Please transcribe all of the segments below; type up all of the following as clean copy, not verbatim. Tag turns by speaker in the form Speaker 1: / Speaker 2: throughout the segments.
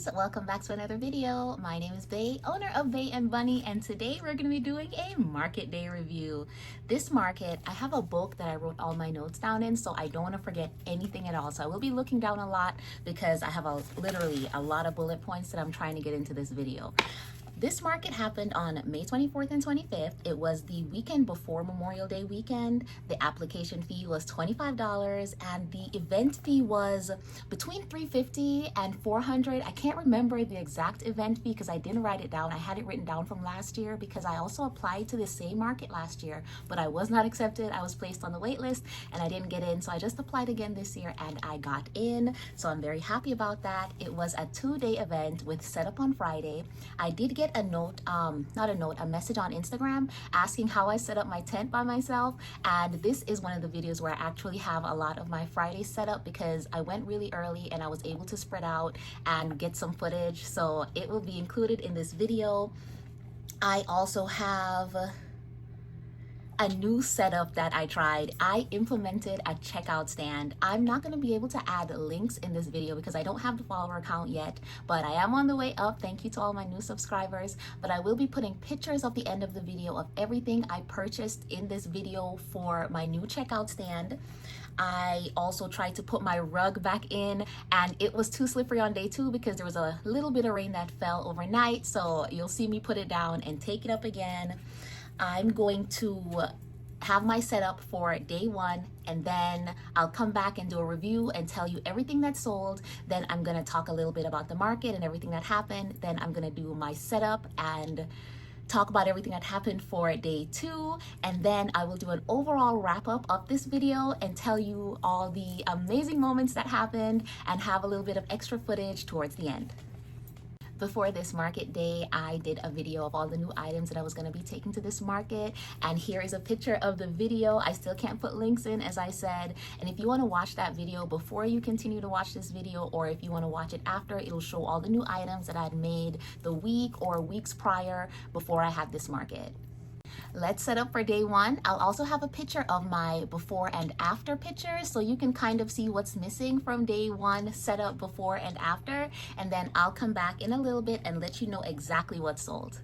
Speaker 1: guys, welcome back to another video. My name is Bay, owner of Bay and Bunny, and today we're going to be doing a market day review. This market, I have a book that I wrote all my notes down in, so I don't want to forget anything at all. So I will be looking down a lot because I have literally a lot of bullet points that I'm trying to get into this video. This market happened on May 24th and 25th. It was the weekend before Memorial Day weekend. The application fee was $25 and the event fee was between $350 and $400. I can't remember the exact event fee because I didn't write it down. I had it written down from last year because I also applied to the same market last year, but I was not accepted. I was placed on the wait list and I didn't get in. So I just applied again this year and I got in. So I'm very happy about that. It was a 2-day event with setup on Friday. I did get a message on Instagram asking how I set up my tent by myself, and this is one of the videos where I actually have a lot of my Friday set up because I went really early and I was able to spread out and get some footage, so it will be included in this video. I also have a new setup that I tried. I implemented a checkout stand. I'm not going to be able to add links in this video because I don't have the follower count yet, but I am on the way up. Thank you to all my new subscribers. But I will be putting pictures at the end of the video of everything I purchased in this video for my new checkout stand. I also tried to put my rug back in and it was too slippery on day 2 because there was a little bit of rain that fell overnight, so you'll see me put it down and take it up again. I'm going to have my setup for day 1 and then I'll come back and do a review and tell you everything that's sold. Then I'm going to talk a little bit about the market and everything that happened. Then I'm going to do my setup and talk about everything that happened for day 2, and then I will do an overall wrap up of this video and tell you all the amazing moments that happened and have a little bit of extra footage towards the end. Before this market day, I did a video of all the new items that I was going to be taking to this market, and here is a picture of the video. I still can't put links in, as I said, and if you want to watch that video before you continue to watch this video, or if you want to watch it after, it'll show all the new items that I had made the week or weeks prior before I had this market. Let's set up for day 1. I'll also have a picture of my before and after pictures so you can kind of see what's missing from day 1 setup before and after, and then I'll come back in a little bit and let you know exactly what's sold.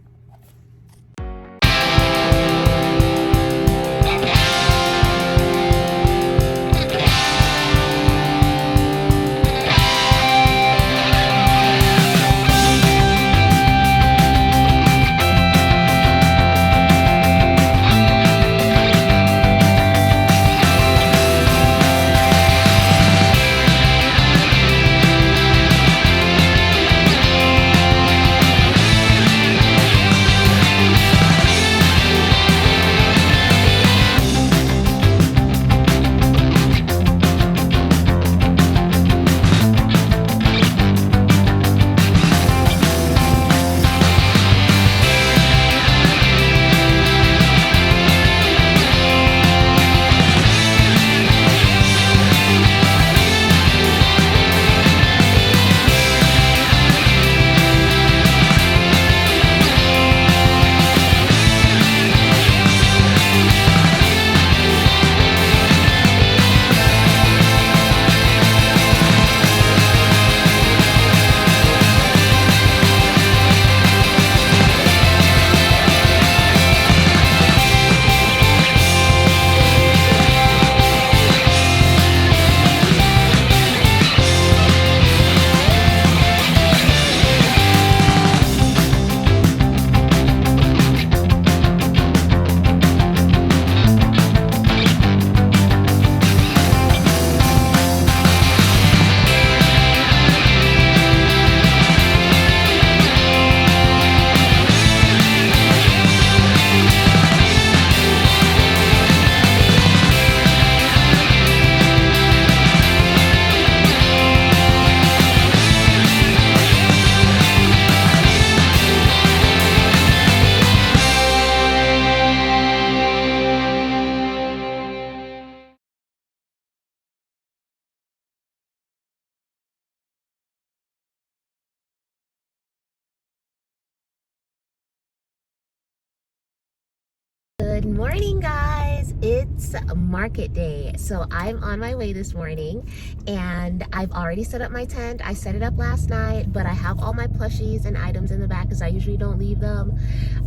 Speaker 1: Good morning, guys. It's market day, so I'm on my way this morning and I've already set up my tent. I set it up last night, but I have all my plushies and items in the back because I usually don't leave them.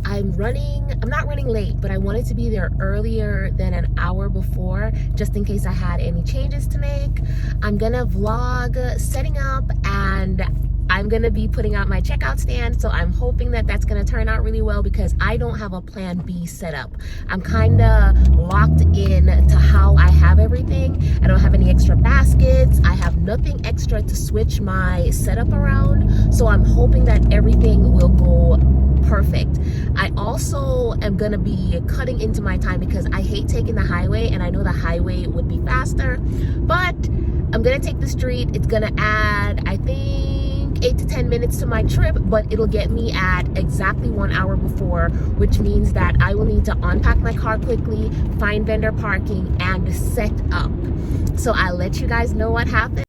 Speaker 1: I'm not running late, but I wanted to be there earlier than an hour before just in case I had any changes to make. I'm gonna vlog setting up, and I'm gonna be putting out my checkout stand, so I'm hoping that that's gonna turn out really well because I don't have a plan B set up. I'm kind of locked in to how I have everything. I don't have any extra baskets. I have nothing extra to switch my setup around, so I'm hoping that everything will go perfect. I also am gonna be cutting into my time because I hate taking the highway, and I know the highway would be faster, but I'm gonna take the street. It's gonna add, I think, 8 to 10 minutes to my trip, but it'll get me at exactly 1 hour before, which means that I will need to unpack my car quickly, find vendor parking, and set up. So I'll let you guys know what happens.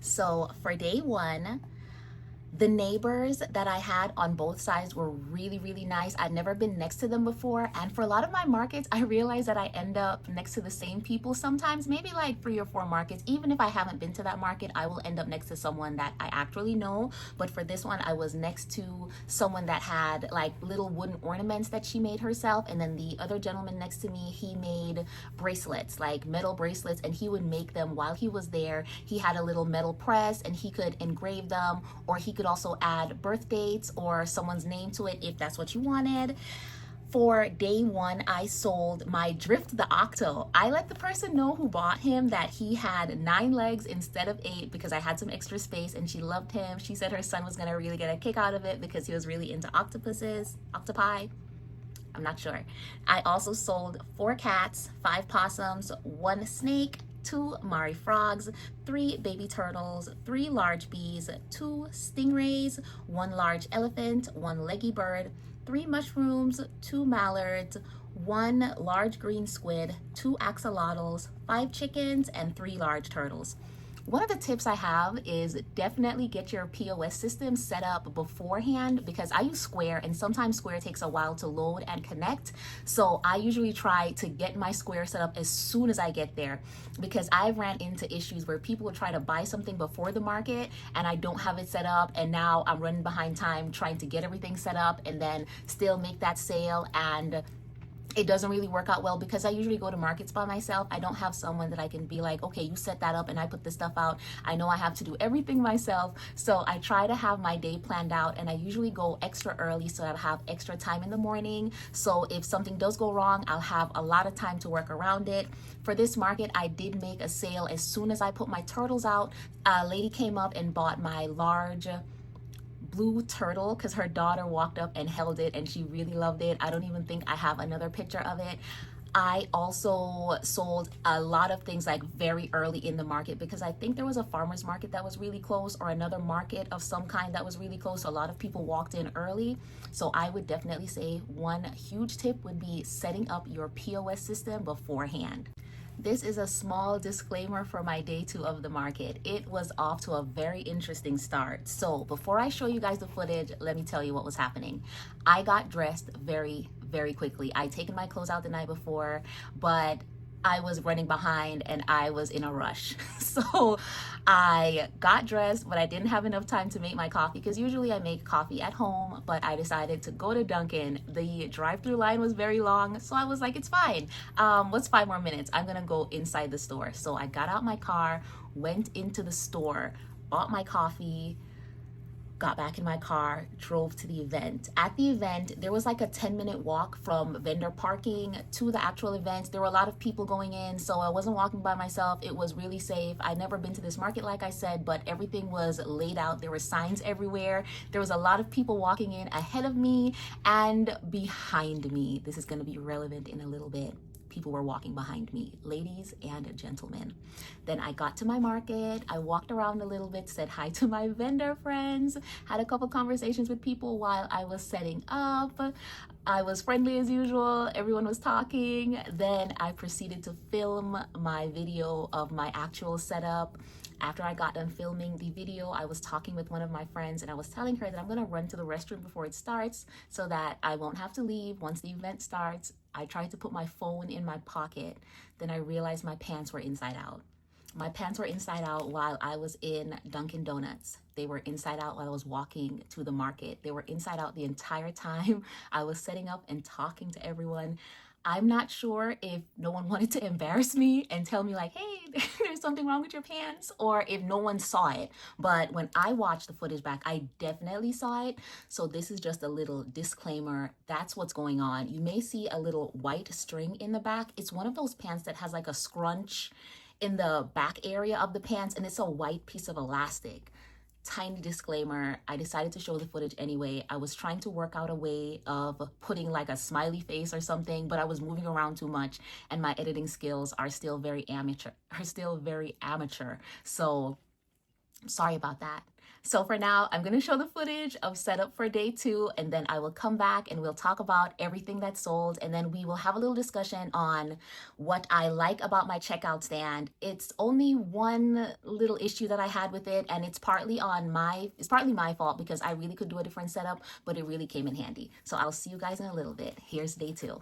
Speaker 1: So for day one, the neighbors that I had on both sides were really, really nice. I'd never been next to them before. And for a lot of my markets, I realize that I end up next to the same people sometimes, maybe like 3 or 4 markets. Even if I haven't been to that market, I will end up next to someone that I actually know. But for this one, I was next to someone that had like little wooden ornaments that she made herself. And then the other gentleman next to me, he made bracelets, like metal bracelets, and he would make them while he was there. He had a little metal press and he could engrave them, or he could also add birth dates or someone's name to it if that's what you wanted. For day one, I sold my Drift the Octo. I let the person know who bought him that he had 9 legs instead of 8 because I had some extra space, and she loved him. She said her son was gonna really get a kick out of it because he was really into octopi. I'm not sure. I also sold 4 cats, 5 possums, 1 snake, 2 Mari frogs, 3 baby turtles, 3 large bees, 2 stingrays, 1 large elephant, 1 leggy bird, 3 mushrooms, 2 mallards, 1 large green squid, 2 axolotls, 5 chickens, and 3 large turtles. One of the tips I have is definitely get your POS system set up beforehand, because I use Square and sometimes Square takes a while to load and connect. So I usually try to get my Square set up as soon as I get there, because I've ran into issues where people will try to buy something before the market and I don't have it set up, and now I'm running behind time trying to get everything set up and then still make that sale, and it doesn't really work out well because I usually go to markets by myself. I don't have someone that I can be like, okay, you set that up and I put the stuff out. I know I have to do everything myself. So I try to have my day planned out, and I usually go extra early so that I have extra time in the morning. So if something does go wrong, I'll have a lot of time to work around it. For this market, I did make a sale as soon as I put my turtles out. A lady came up and bought my large blue turtle because her daughter walked up and held it and she really loved it. I don't even think I have another picture of it. I also sold a lot of things like very early in the market because I think there was a farmer's market that was really close, or another market of some kind that was really close. A lot of people walked in early. So I would definitely say one huge tip would be setting up your POS system beforehand. This is a small disclaimer for my day 2 of the market. It was off to a very interesting start. So before I show you guys the footage, let me tell you what was happening. I got dressed very, very quickly. I'd taken my clothes out the night before, but I was running behind and I was in a rush. So I got dressed, but I didn't have enough time to make my coffee because usually I make coffee at home, but I decided to go to Dunkin'. The drive-through line was very long, so I was like, it's fine. What's 5 more minutes? I'm gonna go inside the store. So I got out my car, went into the store, bought my coffee, got back in my car, drove to the event. At the event, there was like a 10-minute walk from vendor parking to the actual event. There were a lot of people going in, so I wasn't walking by myself. It was really safe. I'd never been to this market, like I said, but everything was laid out. There were signs everywhere. There was a lot of people walking in ahead of me and behind me. This is going to be relevant in a little bit. People were walking behind me, ladies and gentlemen. Then I got to my market. I walked around a little bit, said hi to my vendor friends, had a couple conversations with people while I was setting up. I was friendly as usual. Everyone was talking. Then I proceeded to film my video of my actual setup. After I got done filming the video, I was talking with one of my friends and I was telling her that I'm gonna run to the restroom before it starts so that I won't have to leave once the event starts. I tried to put my phone in my pocket. Then I realized my pants were inside out. My pants were inside out while I was in Dunkin' Donuts. They were inside out while I was walking to the market. They were inside out the entire time I was setting up and talking to everyone. I'm not sure if no one wanted to embarrass me and tell me like, hey, there's something wrong with your pants, or if no one saw it. But when I watched the footage back, I definitely saw it. So this is just a little disclaimer. That's what's going on. You may see a little white string in the back. It's one of those pants that has like a scrunch in the back area of the pants, and it's a white piece of elastic. Tiny disclaimer, I decided to show the footage anyway. I was trying to work out a way of putting like a smiley face or something, but I was moving around too much and my editing skills are still very amateur. So Sorry about that. So for now, I'm going to show the footage of setup for day 2, and then I will come back and we'll talk about everything that's sold, and then we will have a little discussion on what I like about my checkout stand. It's only one little issue that I had with it, and it's partly my fault because I really could do a different setup, but it really came in handy. So I'll see you guys in a little bit. Here's day 2.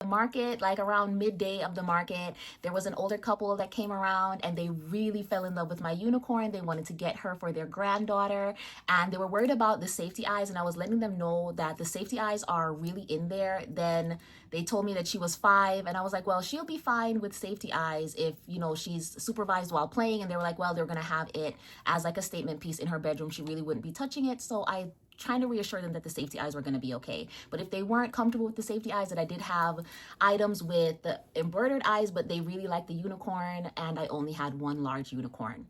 Speaker 1: Market, like around midday of the market, there was an older couple that came around and they really fell in love with my unicorn. They wanted to get her for their granddaughter, and they were worried about the safety eyes, and I was letting them know that the safety eyes are really in there. Then they told me that she was 5, and I was like, well, she'll be fine with safety eyes if, you know, she's supervised while playing. And they were like, well, they're gonna have it as like a statement piece in her bedroom. She really wouldn't be touching it. So I trying to reassure them that the safety eyes were going to be okay. But if they weren't comfortable with the safety eyes, that I did have items with the embroidered eyes, but they really liked the unicorn, and I only had one large unicorn.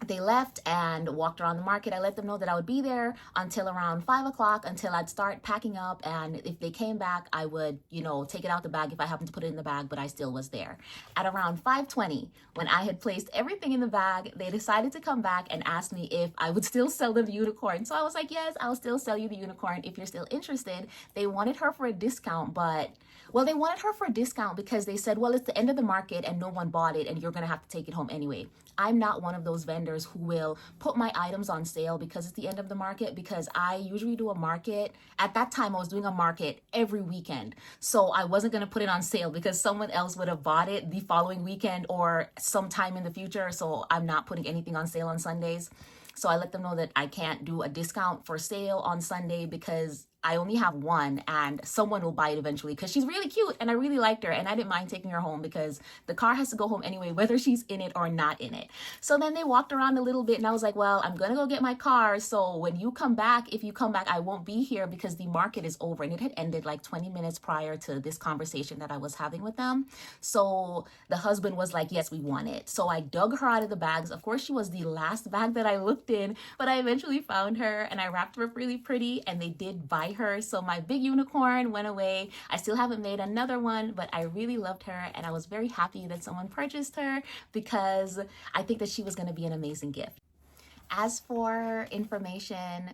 Speaker 1: They left and walked around the market. I let them know that I would be there until around 5 o'clock, until I'd start packing up. And if they came back, I would, you know, take it out the bag if I happened to put it in the bag, but I still was there. At around 5:20, when I had placed everything in the bag, they decided to come back and ask me if I would still sell them the unicorn. So I was like, yes, I'll still sell you the unicorn if you're still interested. They wanted her for a discount, but Well, they wanted her for a discount because they said, well, it's the end of the market and no one bought it and you're going to have to take it home anyway. I'm not one of those vendors who will put my items on sale because it's the end of the market, because I usually do a market. At that time, I was doing a market every weekend. So I wasn't going to put it on sale because someone else would have bought it the following weekend or sometime in the future. So I'm not putting anything on sale on Sundays. So I let them know that I can't do a discount for sale on Sunday because I only have one and someone will buy it eventually because she's really cute and I really liked her and I didn't mind taking her home because the car has to go home anyway, whether she's in it or not in it. So then they walked around a little bit and I was like, well, I'm going to go get my car. So when you come back, if you come back, I won't be here because the market is over. And it had ended like 20 minutes prior to this conversation that I was having with them. So the husband was like, yes, we want it. So I dug her out of the bags. Of course, she was the last bag that I looked in, but I eventually found her and I wrapped her up really pretty and they did buy her. So my big unicorn went away. I still haven't made another one, but I really loved her and I was very happy that someone purchased her because I think that she was going to be an amazing gift. As for information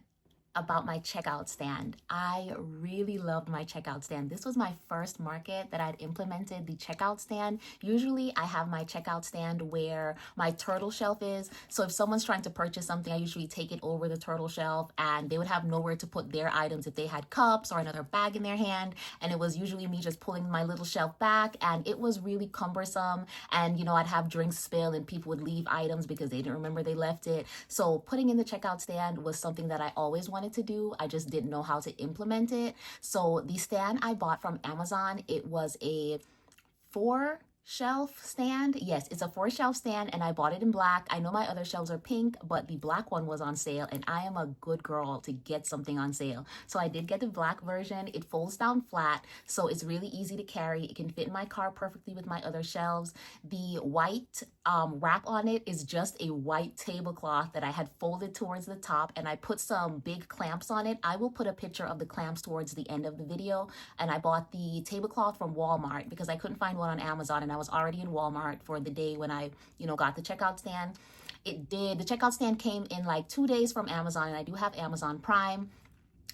Speaker 1: about my checkout stand, I really loved my checkout stand. This was my first market that I'd implemented the checkout stand. Usually I have my checkout stand where my turtle shelf is. So if someone's trying to purchase something, I usually take it over the turtle shelf and they would have nowhere to put their items if they had cups or another bag in their hand. And it was usually me just pulling my little shelf back and it was really cumbersome. And, you know, I'd have drinks spill and people would leave items because they didn't remember they left it. So putting in the checkout stand was something that I always wanted to do. I just didn't know how to implement it. So the stand I bought from Amazon, it was a 4-shelf stand. Yes, it's a 4-shelf stand and I bought it in black. I know my other shelves are pink, but the black one was on sale and I am a good girl to get something on sale. So I did get the black version. It folds down flat, so it's really easy to carry. It can fit in my car perfectly with my other shelves. The white wrap on it is just a white tablecloth that I had folded towards the top and I put some big clamps on it. I will put a picture of the clamps towards the end of the video. And I bought the tablecloth from Walmart because I couldn't find one on Amazon and I was already in Walmart for the day when I, got the checkout stand. The checkout stand came in like 2 days from Amazon and I do have Amazon Prime.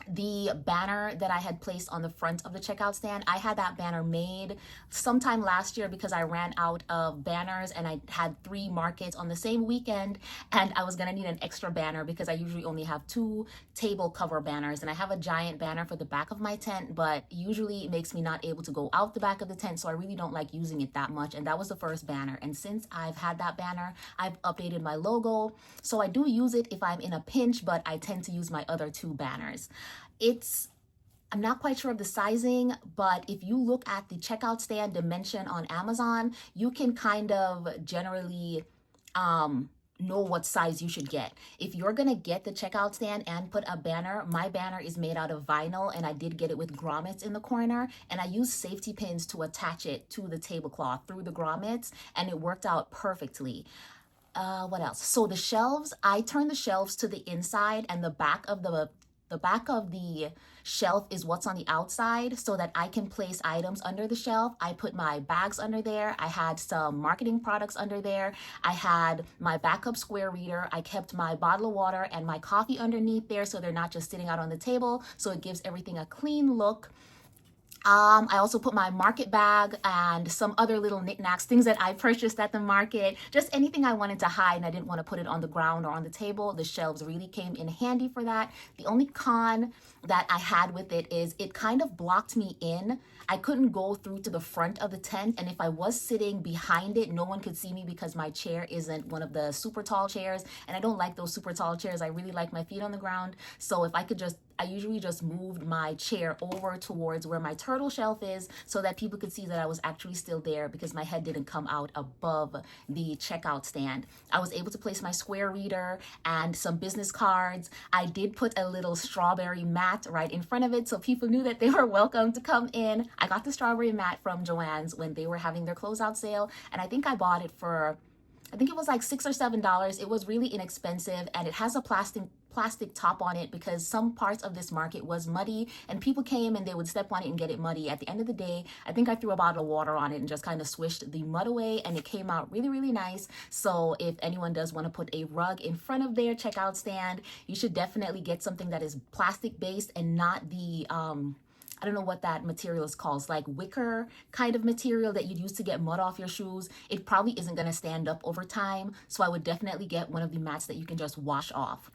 Speaker 1: The banner that I had placed on the front of the checkout stand, I had that banner made sometime last year because I ran out of banners and I had 3 markets on the same weekend and I was gonna need an extra banner because I usually only have 2 table cover banners and I have a giant banner for the back of my tent, but usually it makes me not able to go out the back of the tent, so I really don't like using it that much. And that was the first banner, and since I've had that banner, I've updated my logo, so I do use it if I'm in a pinch, but I tend to use my other 2 banners. I'm not quite sure of the sizing, but if you look at the checkout stand dimension on Amazon, you can kind of generally know what size you should get. If you're gonna get the checkout stand and put a banner, my banner is made out of vinyl and I did get it with grommets in the corner, and I used safety pins to attach it to the tablecloth through the grommets, and it worked out perfectly. What else? So the shelves, I turned the shelves to the inside and the back of the shelf is what's on the outside so that I can place items under the shelf. I put my bags under there. I had some marketing products under there. I had my backup square reader. I kept my bottle of water and my coffee underneath there so they're not just sitting out on the table. So it gives everything a clean look. I also put my market bag and some other little knickknacks, things that I purchased at the market, just anything I wanted to hide and I didn't want to put it on the ground or on the table. The shelves really came in handy for that. The only con that I had with it is it kind of blocked me in. I couldn't go through to the front of the tent, and if I was sitting behind it, no one could see me because my chair isn't one of the super tall chairs, and I don't like those super tall chairs. I really like my feet on the ground. So if I could I usually just moved my chair over towards where my turtle shelf is so that people could see that I was actually still there because my head didn't come out above the checkout stand. I was able to place my square reader and some business cards. I did put a little strawberry mat right in front of it so people knew that they were welcome to come in. I got the strawberry mat from Joann's when they were having their closeout sale, and I think I bought it for, I think it was like $6 or $7. It was really inexpensive, and it has a plastic top on it because some parts of this market was muddy and people came and they would step on it and get it muddy. At the end of the day, I think I threw a bottle of water on it and just kind of swished the mud away, and it came out really, really nice. So if anyone does want to put a rug in front of their checkout stand, you should definitely get something that is plastic based and not the I don't know what that material is called. It's like wicker kind of material that you'd use to get mud off your shoes. It probably isn't going to stand up over time. So I would definitely get one of the mats that you can just wash off.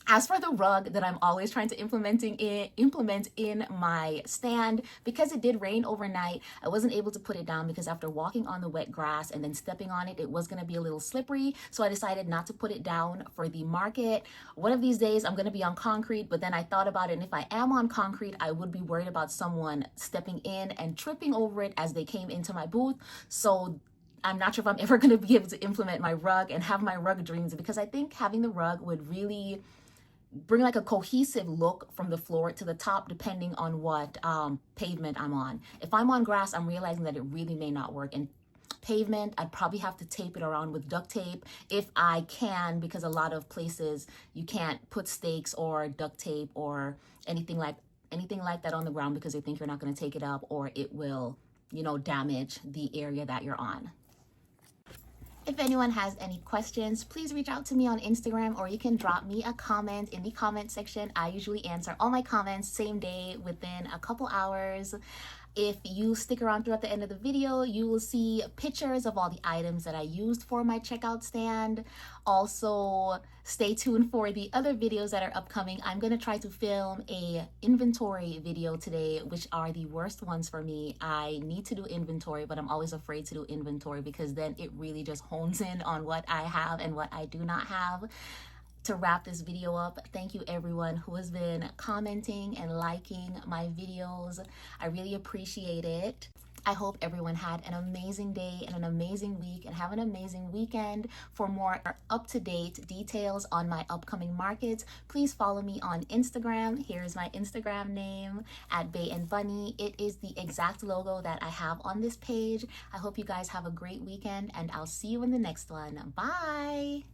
Speaker 1: As for the rug that I'm always trying to implement in my stand, because it did rain overnight, I wasn't able to put it down because after walking on the wet grass and then stepping on it, it was going to be a little slippery. So I decided not to put it down for the market. One of these days I'm going to be on concrete, but then I thought about it, and if I am on concrete, I would be worried about someone stepping in and tripping over it as they came into my booth. So I'm not sure if I'm ever going to be able to implement my rug and have my rug dreams, because I think having the rug would really bring like a cohesive look from the floor to the top, depending on what pavement I'm on. If I'm on grass, I'm realizing that it really may not work. And pavement, I'd probably have to tape it around with duct tape if I can, because a lot of places you can't put stakes or duct tape or anything like that on the ground, because they think you're not going to take it up, or it will, you know, damage the area that you're on. If anyone has any questions, please reach out to me on Instagram, or you can drop me a comment in the comment section. I usually answer all my comments same day within a couple hours. If you stick around throughout the end of the video, you will see pictures of all the items that I used for my checkout stand. Also, stay tuned for the other videos that are upcoming. I'm going to try to film a inventory video today, which are the worst ones for me. I need to do inventory, but I'm always afraid to do inventory because then it really just hones in on what I have and what I do not have. To wrap this video up, thank you everyone who has been commenting and liking my videos. I really appreciate it. I hope everyone had an amazing day and an amazing week, and have an amazing weekend. For more up-to-date details on my upcoming markets, please follow me on Instagram. Here's my Instagram name, @BayandBunny. It is the exact logo that I have on this page. I hope you guys have a great weekend, and I'll see you in the next one. Bye!